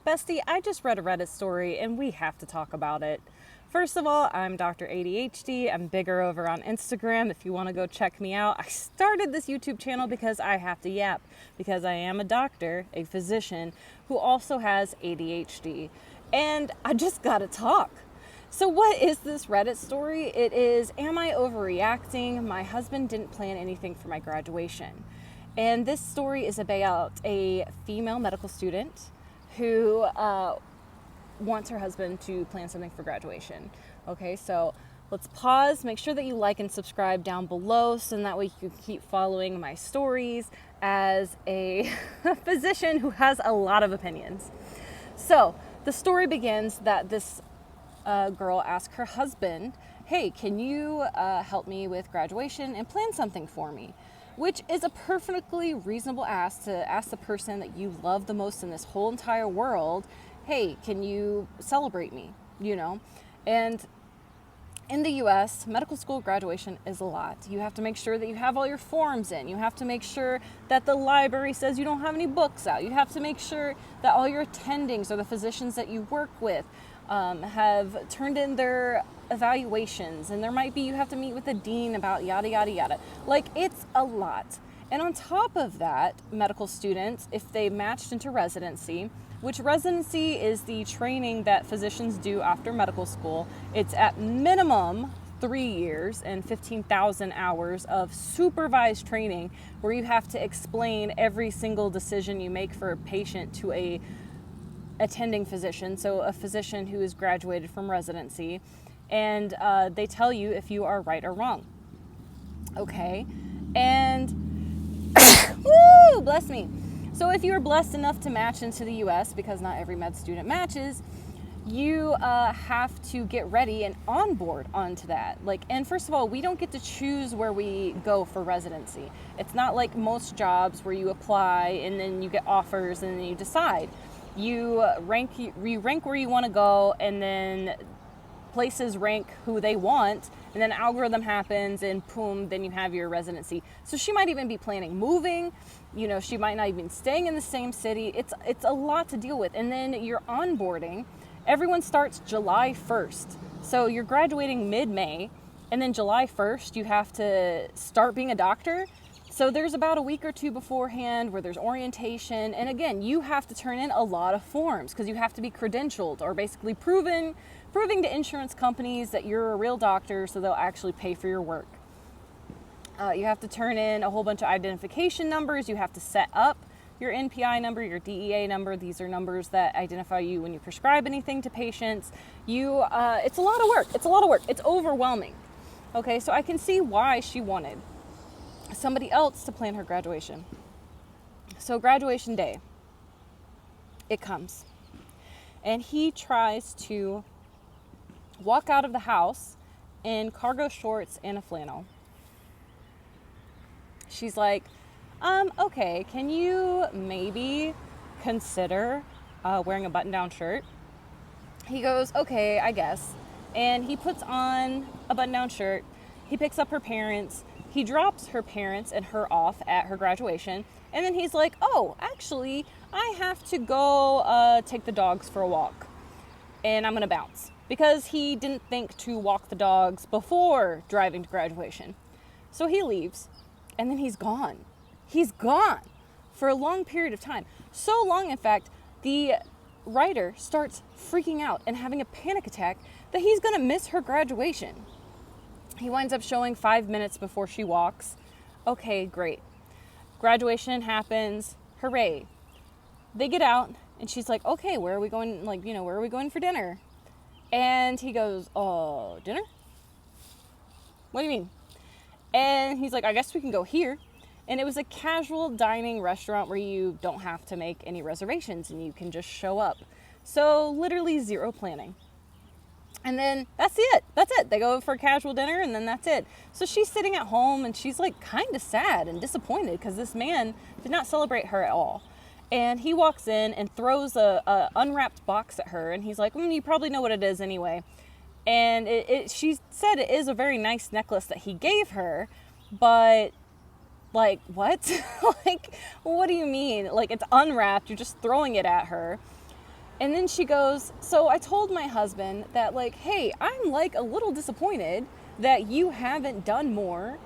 Bestie, I just read a Reddit story and we have to talk about it. First of all, I'm Dr. ADHD. I'm bigger over on Instagram if you want to go check me out. I started this YouTube channel because I have to yap, because I am a doctor, a physician, who also has ADHD. And I just gotta talk. So what is this Reddit story? It is, am I overreacting? My husband didn't plan anything for my graduation. And this story is about a female medical student who wants her husband to plan something for graduation. Okay, so let's pause. Make sure that you like and subscribe down below so that way you can keep following my stories as a physician who has a lot of opinions. So the story begins that this girl asked her husband, hey, can you help me with graduation and plan something for me? Which is a perfectly reasonable ask to ask the person that you love the most in this whole entire world, hey, can you celebrate me? You know? And in the US, medical school graduation is a lot. You have to make sure that you have all your forms in. You have to make sure that the library says you don't have any books out. You have to make sure that all your attendings or the physicians that you work with have turned in their evaluations, and there might be, you have to meet with the dean about yada yada yada. Like, it's a lot. And on top of that, medical students, if they matched into residency, which residency is the training that physicians do after medical school, it's at minimum 3 years and 15,000 hours of supervised training where you have to explain every single decision you make for a patient to a attending physician, so a physician who is graduated from residency, and they tell you if you are right or wrong. Okay, and woo, bless me. So if you are blessed enough to match into the US, because not every med student matches, you have to get ready and onboard onto that. And first of all, we don't get to choose where we go for residency. It's not like most jobs where you apply and then you get offers and then you decide. You rank where you want to go, and then places rank who they want, and then an algorithm happens, and boom, then you have your residency. So she might even be planning moving. You know, she might not even staying in the same city. It's a lot to deal with. And then you're onboarding. Everyone starts July 1st. So you're graduating mid-May, and then July 1st you have to start being a doctor. So there's about a week or two beforehand where there's orientation. And again, you have to turn in a lot of forms because you have to be credentialed, or basically proving to insurance companies that you're a real doctor so they'll actually pay for your work. You have to turn in a whole bunch of identification numbers. You have to set up your NPI number, your DEA number. These are numbers that identify you when you prescribe anything to patients. It's a lot of work. It's overwhelming. Okay, so I can see why she wanted somebody else to plan her graduation. So graduation day, it comes, and he tries to walk out of the house in cargo shorts and a flannel. She's like, okay, can you maybe consider wearing a button-down shirt? He goes, okay, I guess. And he puts on a button-down shirt. He picks up her parents. He drops her parents and her off at her graduation. And then he's like, oh, actually, I have to go take the dogs for a walk. And I'm going to bounce. Because he didn't think to walk the dogs before driving to graduation. So he leaves. And then he's gone. He's gone for a long period of time. So long, in fact, the writer starts freaking out and having a panic attack that he's going to miss her graduation. He winds up showing 5 minutes before she walks. Okay, great. Graduation happens. Hooray. They get out, and she's like, okay, where are we going? Where are we going for dinner? And he goes, oh, dinner? What do you mean? And he's like, I guess we can go here. And it was a casual dining restaurant where you don't have to make any reservations and you can just show up. So literally zero planning. And then that's it. They go for a casual dinner and then that's it. So she's sitting at home and she's like kind of sad and disappointed because this man did not celebrate her at all. And he walks in and throws a unwrapped box at her. And he's like, you probably know what it is anyway. And she said it is a very nice necklace that he gave her, but like, what? Like, what do you mean? Like, it's unwrapped. You're just throwing it at her. And then she goes, so I told my husband that, like, hey, I'm like a little disappointed that you haven't done more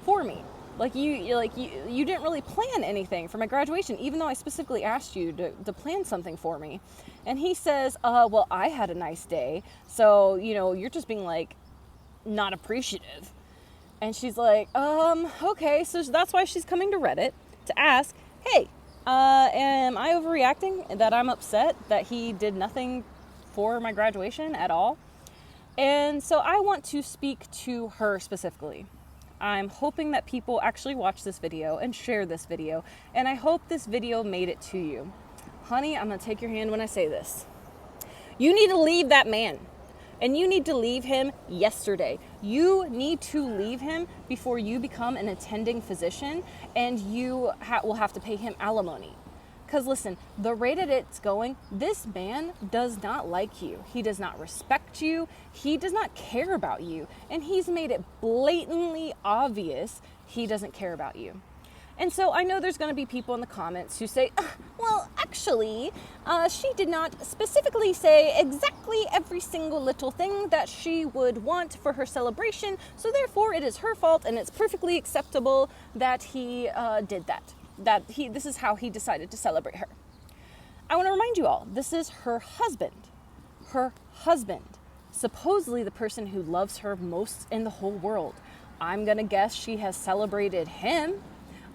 for me. Like you didn't really plan anything for my graduation, even though I specifically asked you to plan something for me. And he says, well, I had a nice day. So, you're just being like not appreciative. And she's like, okay. So that's why she's coming to Reddit to ask, hey, am I overreacting that I'm upset that he did nothing for my graduation at all? And so I want to speak to her specifically. I'm hoping that people actually watch this video and share this video, and I hope this video made it to you. Honey, I'm going to take your hand when I say this. You need to leave that man, and you need to leave him yesterday. You need to leave him before you become an attending physician, and you will have to pay him alimony. Because listen, the rate that it's going, this man does not like you. He does not respect you. He does not care about you. And he's made it blatantly obvious he doesn't care about you. And so I know there's going to be people in the comments who say, well, actually, she did not specifically say exactly every single little thing that she would want for her celebration. So therefore, it is her fault, and it's perfectly acceptable that he did that. This is how he decided to celebrate her. I want to remind you all, this is her husband. Her husband. Supposedly the person who loves her most in the whole world. I'm going to guess she has celebrated him.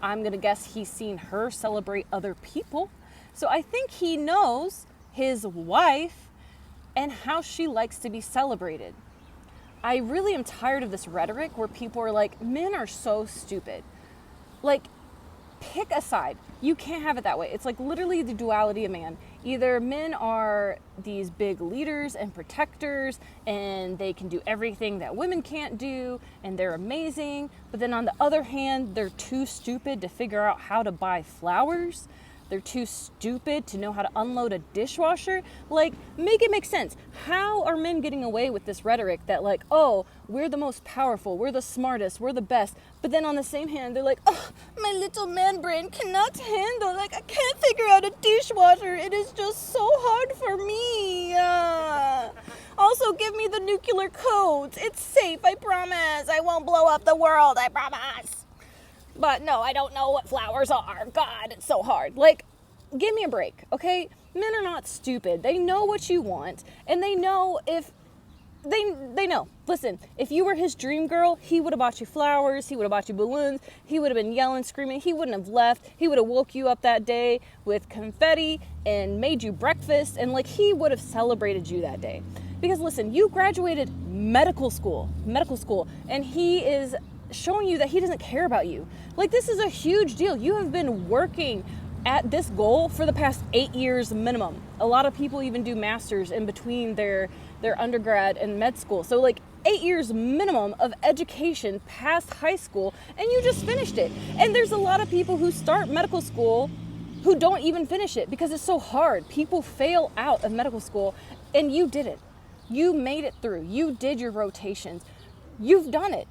I'm going to guess he's seen her celebrate other people. So I think he knows his wife and how she likes to be celebrated. I really am tired of this rhetoric where people are like, men are so stupid. Like, pick a side. You can't have it that way. It's like literally the duality of man. Either men are these big leaders and protectors and they can do everything that women can't do and they're amazing, but then on the other hand, they're too stupid to figure out how to buy flowers. They're too stupid to know how to unload a dishwasher. Like, make it make sense. How are men getting away with this rhetoric that like, oh, we're the most powerful, we're the smartest, we're the best. But then on the same hand, they're like, oh, my little man brain cannot handle, like I can't figure out a dishwasher. It is just so hard for me. Also, give me the nuclear codes. It's safe, I promise. I won't blow up the world, I promise. But no, I don't know what flowers are. God, it's so hard. Like, give me a break, okay? Men are not stupid. They know what you want, and they know if they know. Listen, if you were his dream girl, he would have bought you flowers, he would have bought you balloons, he would have been yelling, screaming, he wouldn't have left, he would have woke you up that day with confetti and made you breakfast, and like he would have celebrated you that day. Because listen, you graduated medical school, and he is showing you that he doesn't care about you. Like, this is a huge deal. You have been working at this goal for the past 8 years minimum. A lot of people even do masters in between their undergrad and med school. So like 8 years minimum of education past high school, and you just finished it. And there's a lot of people who start medical school who don't even finish it because it's so hard. People fail out of medical school, and you did it. You made it through. You did your rotations. You've done it.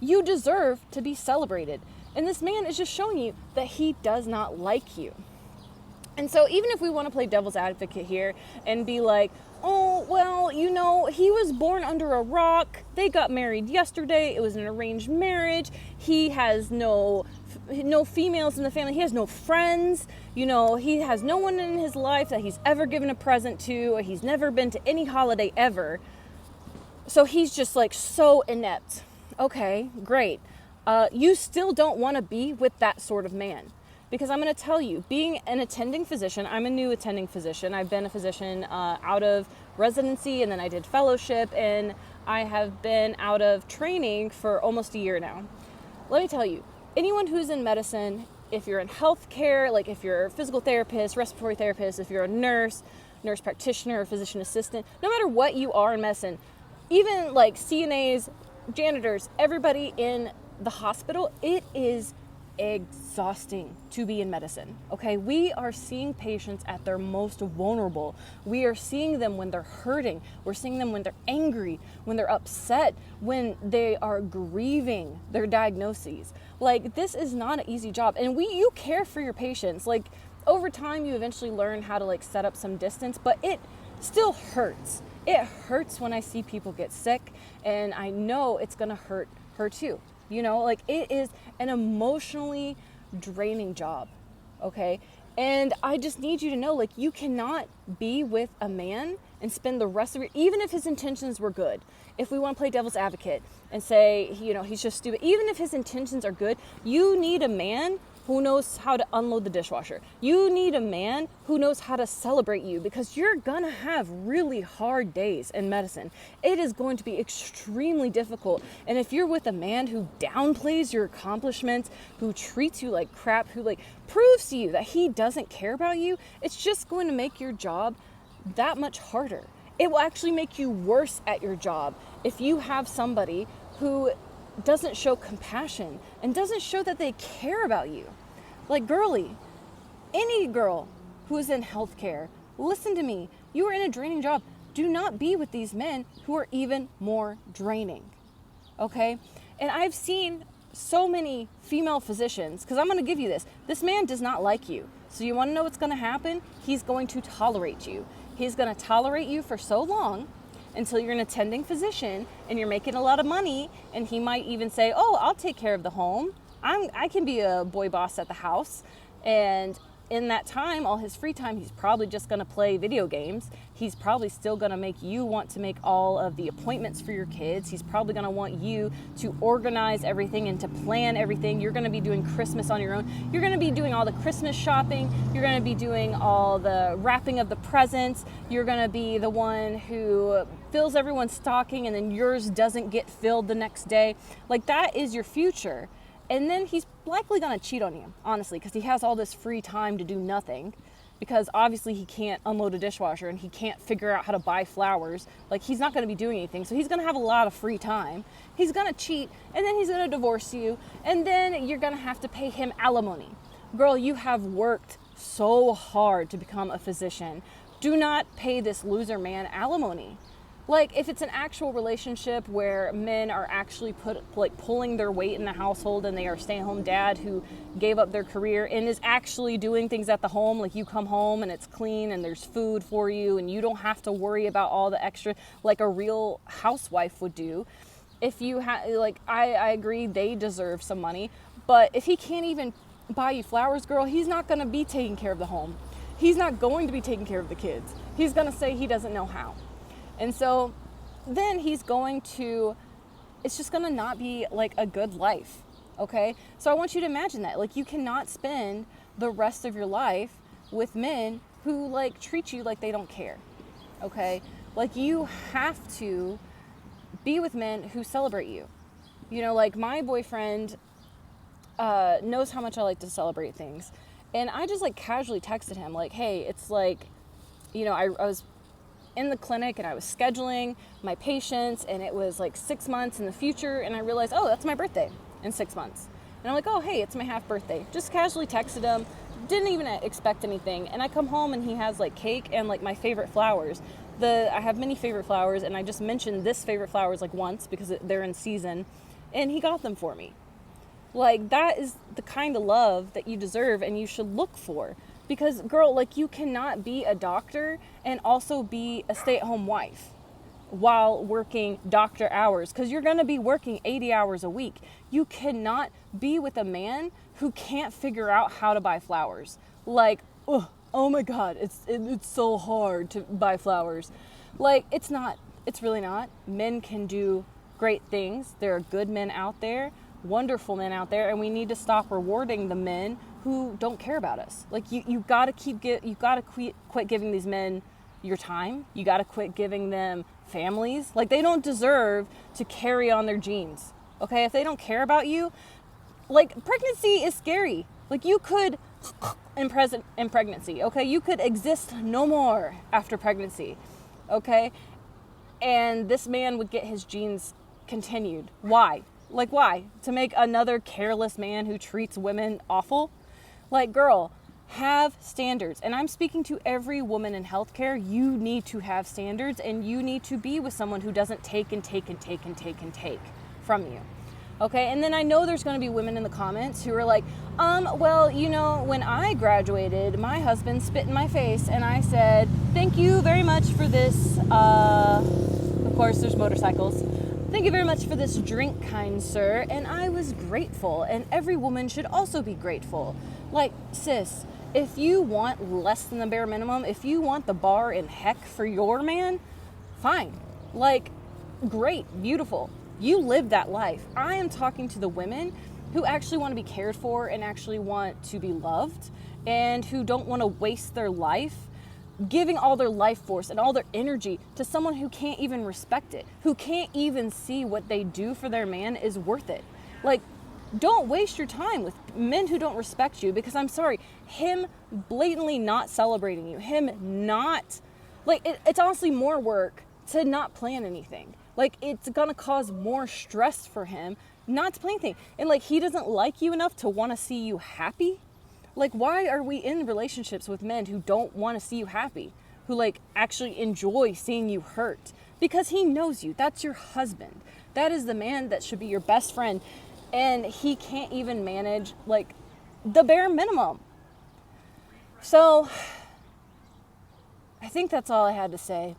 You deserve to be celebrated. And this man is just showing you that he does not like you. And so even if we want to play devil's advocate here and be like, oh, well, you know, he was born under a rock. They got married yesterday. It was an arranged marriage. He has no females in the family. He has no friends. You know, he has no one in his life that he's ever given a present to. He's never been to any holiday ever. So he's just like so inept. Okay, great. You still don't want to be with that sort of man. Because I'm going to tell you, being an attending physician, I'm a new attending physician. I've been a physician out of residency, and then I did fellowship, and I have been out of training for almost a year now. Let me tell you, anyone who's in medicine, if you're in healthcare, like if you're a physical therapist, respiratory therapist, if you're a nurse practitioner, or physician assistant, no matter what you are in medicine, even like CNAs, janitors, everybody in the hospital, it is exhausting to be in medicine, okay? We are seeing patients at their most vulnerable. We are seeing them when they're hurting. We're seeing them when they're angry, when they're upset, when they are grieving their diagnoses. Like, this is not an easy job. And you care for your patients. Like, over time you eventually learn how to like set up some distance, but it still hurts. It hurts when I see people get sick, and I know it's gonna hurt her too. You know, like it is an emotionally draining job, okay? And I just need you to know, like, you cannot be with a man and spend the rest of your, even if his intentions were good, if we want to play devil's advocate and say, you know, he's just stupid, even if his intentions are good, you need a man who knows how to unload the dishwasher. You need a man who knows how to celebrate you, because you're gonna have really hard days in medicine. It is going to be extremely difficult. And if you're with a man who downplays your accomplishments, who treats you like crap, who like proves to you that he doesn't care about you, it's just going to make your job that much harder. It will actually make you worse at your job if you have somebody who doesn't show compassion and doesn't show that they care about you. Like, girly, any girl who is in healthcare, listen to me. You are in a draining job. Do not be with these men who are even more draining. Okay? And I've seen so many female physicians, because I'm going to give you this. This man does not like you. So you want to know what's going to happen? He's going to tolerate you. He's going to tolerate you for so long until you're an attending physician and you're making a lot of money, and he might even say, oh, I'll take care of the home. I can be a boy boss at the house. And in that time, all his free time, he's probably just going to play video games. He's probably still going to make you want to make all of the appointments for your kids. He's probably going to want you to organize everything and to plan everything. You're going to be doing Christmas on your own. You're going to be doing all the Christmas shopping. You're going to be doing all the wrapping of the presents. You're going to be the one who fills everyone's stocking, and then yours doesn't get filled the next day. Like, that is your future. And then he's likely going to cheat on you, honestly, because he has all this free time to do nothing, because obviously he can't unload a dishwasher and he can't figure out how to buy flowers. Like, he's not going to be doing anything. So he's going to have a lot of free time. He's going to cheat, and then he's going to divorce you, and then you're going to have to pay him alimony. Girl, you have worked so hard to become a physician. Do not pay this loser man alimony. Like, if it's an actual relationship where men are actually pulling their weight in the household, and they are stay-at-home dad who gave up their career and is actually doing things at the home, like you come home and it's clean and there's food for you and you don't have to worry about all the extra like a real housewife would do. If you I agree they deserve some money, but if he can't even buy you flowers, girl, he's not going to be taking care of the home. He's not going to be taking care of the kids. He's going to say he doesn't know how. And so then it's just going to not be like a good life, okay? So I want you to imagine that. Like, you cannot spend the rest of your life with men who like treat you like they don't care, okay? Like, you have to be with men who celebrate you. You know, like, my boyfriend knows how much I like to celebrate things. And I just like casually texted him like, hey, it's like, you know, I was in the clinic and I was scheduling my patients, and it was like 6 months in the future, and I realized, oh, that's my birthday in 6 months. And I'm like, oh, hey, it's my half birthday. Just casually texted him, didn't even expect anything. And I come home and he has like cake and like my favorite flowers. I have many favorite flowers, and I just mentioned this favorite flowers like once because they're in season, and he got them for me. Like, that is the kind of love that you deserve and you should look for. Because, girl, like, you cannot be a doctor and also be a stay-at-home wife while working doctor hours, because you're going to be working 80 hours a week. You cannot be with a man who can't figure out how to buy flowers. Like, oh my God, it's so hard to buy flowers. Like, it's not. It's really not. Men can do great things. There are good men out there, wonderful men out there, and we need to stop rewarding the men who don't care about us. Like, you gotta quit giving these men your time. You gotta quit giving them families. Like, they don't deserve to carry on their genes. Okay, if they don't care about you, like, pregnancy is scary. Like, you could in pregnancy. Okay, you could exist no more after pregnancy. Okay, and this man would get his genes continued. Why? Like, why? To make another careless man who treats women awful? Like, girl, have standards. And I'm speaking to every woman in healthcare. You need to have standards, and you need to be with someone who doesn't take and take and take and take and take from you. Okay, and then I know there's going to be women in the comments who are like, well, you know, when I graduated, my husband spit in my face and I said, thank you very much for this, of course there's motorcycles. Thank you very much for this drink, kind sir. And I was grateful, and every woman should also be grateful. Like, sis, if you want less than the bare minimum, if you want the bar in heck for your man, fine. Like, great, beautiful. You live that life. I am talking to the women who actually want to be cared for and actually want to be loved, and who don't want to waste their life giving all their life force and all their energy to someone who can't even respect it, who can't even see what they do for their man is worth it. Like, don't waste your time with men who don't respect you, because I'm sorry, him blatantly not celebrating you, him not, like, it's honestly more work to not plan anything. Like, it's gonna cause more stress for him not to plan anything. And like, he doesn't like you enough to want to see you happy. Like, why are we in relationships with men who don't want to see you happy, who like actually enjoy seeing you hurt? Because he knows you. That's your husband. That is the man that should be your best friend. And he can't even manage like the bare minimum. So I think that's all I had to say.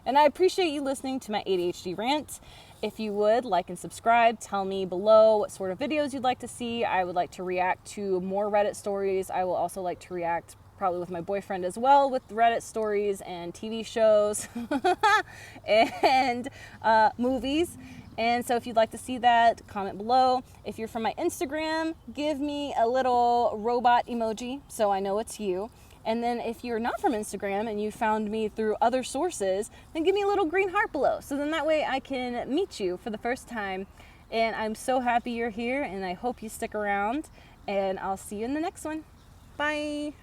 And I appreciate you listening to my ADHD rant. If you would, like and subscribe. Tell me below what sort of videos you'd like to see. I would like to react to more Reddit stories. I will also like to react probably with my boyfriend as well with Reddit stories and TV shows and movies. And so if you'd like to see that, comment below. If you're from my Instagram, give me a little robot emoji so I know it's you. And then if you're not from Instagram and you found me through other sources, then give me a little green heart below. So then that way I can meet you for the first time. And I'm so happy you're here, and I hope you stick around. And I'll see you in the next one. Bye.